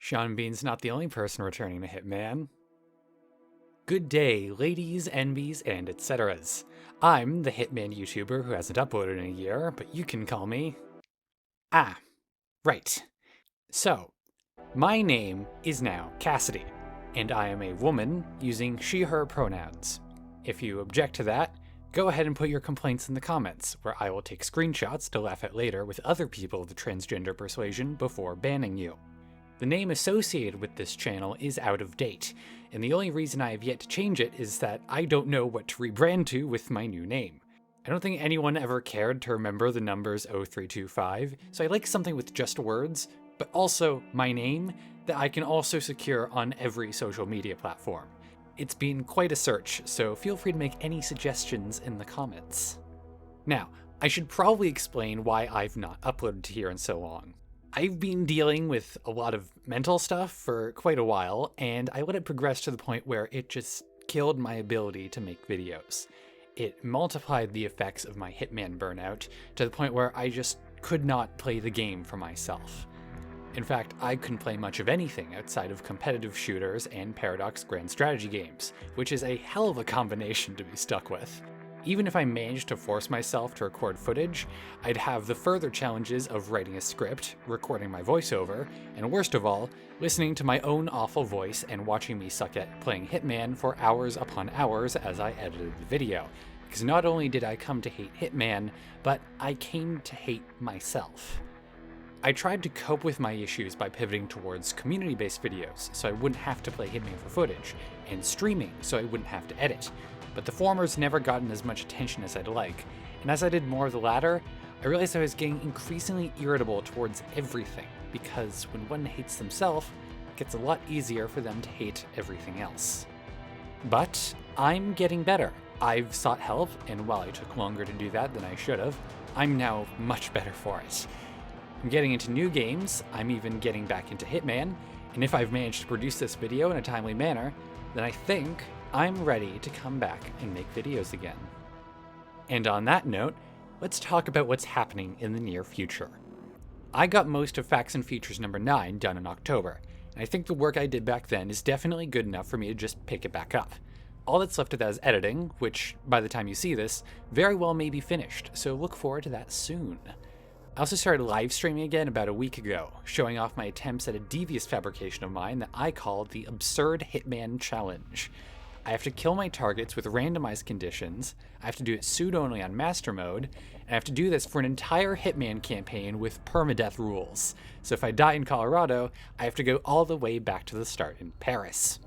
Sean Bean's not the only person returning to Hitman. Good day, ladies, envies, and etceteras. I'm the Hitman YouTuber who hasn't uploaded in a year, but you can call me... right. So, my name is now Cassidy, and I am a woman using she/her pronouns. If you object to that, go ahead and put your complaints in the comments, where I will take screenshots to laugh at later with other people of the transgender persuasion before banning you. The name associated with this channel is out of date, and the only reason I have yet to change it is that I don't know what to rebrand to with my new name. I don't think anyone ever cared to remember the numbers 0325, so I like something with just words, but also my name that I can also secure on every social media platform. It's been quite a search, so feel free to make any suggestions in the comments. Now, I should probably explain why I've not uploaded to here in so long. I've been dealing with a lot of mental stuff for quite a while, and I let it progress to the point where it just killed my ability to make videos. It multiplied the effects of my Hitman burnout to the point where I just could not play the game for myself. In fact, I couldn't play much of anything outside of competitive shooters and Paradox grand strategy games, which is a hell of a combination to be stuck with. Even if I managed to force myself to record footage, I'd have the further challenges of writing a script, recording my voiceover, and worst of all, listening to my own awful voice and watching me suck at playing Hitman for hours upon hours as I edited the video. Because not only did I come to hate Hitman, but I came to hate myself. I tried to cope with my issues by pivoting towards community-based videos, so I wouldn't have to play Hitman for footage, and streaming, so I wouldn't have to edit. But the former's never gotten as much attention as I'd like, and as I did more of the latter, I realized I was getting increasingly irritable towards everything, because when one hates themselves, it gets a lot easier for them to hate everything else. But I'm getting better. I've sought help, and while it took longer to do that than I should have, I'm now much better for it. I'm getting into new games, I'm even getting back into Hitman, and if I've managed to produce this video in a timely manner, then I think I'm ready to come back and make videos again. And on that note, let's talk about what's happening in the near future. I got most of Facts and Features number 9 done in October, and I think the work I did back then is definitely good enough for me to just pick it back up. All that's left of that is editing, which, by the time you see this, very well may be finished, so look forward to that soon. I also started live streaming again about a week ago, showing off my attempts at a devious fabrication of mine that I called the Absurd Hitman Challenge. I have to kill my targets with randomized conditions, I have to do it suit-only on Master Mode, and I have to do this for an entire Hitman campaign with permadeath rules. So if I die in Colorado, I have to go all the way back to the start in Paris.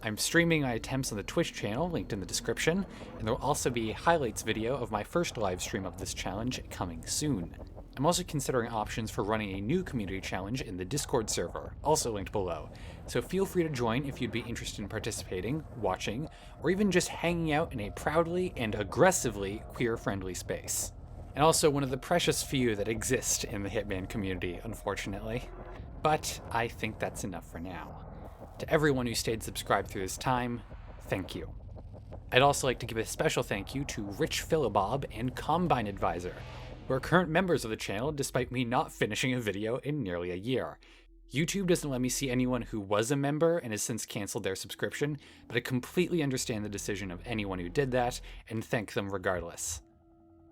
I'm streaming my attempts on the Twitch channel, linked in the description, and there will also be a highlights video of my first live stream of this challenge coming soon. I'm also considering options for running a new community challenge in the Discord server, also linked below, so feel free to join if you'd be interested in participating, watching, or even just hanging out in a proudly and aggressively queer-friendly space. And also one of the precious few that exist in the Hitman community, unfortunately. But I think that's enough for now. To everyone who stayed subscribed through this time, thank you. I'd also like to give a special thank you to Rich Philobob and Combine Advisor, who are current members of the channel despite me not finishing a video in nearly a year. YouTube doesn't let me see anyone who was a member and has since canceled their subscription, but I completely understand the decision of anyone who did that, and thank them regardless.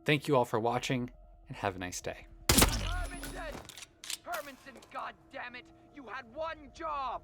Thank you all for watching, and have a nice day. Hermington! Hermington, goddammit! You had one job!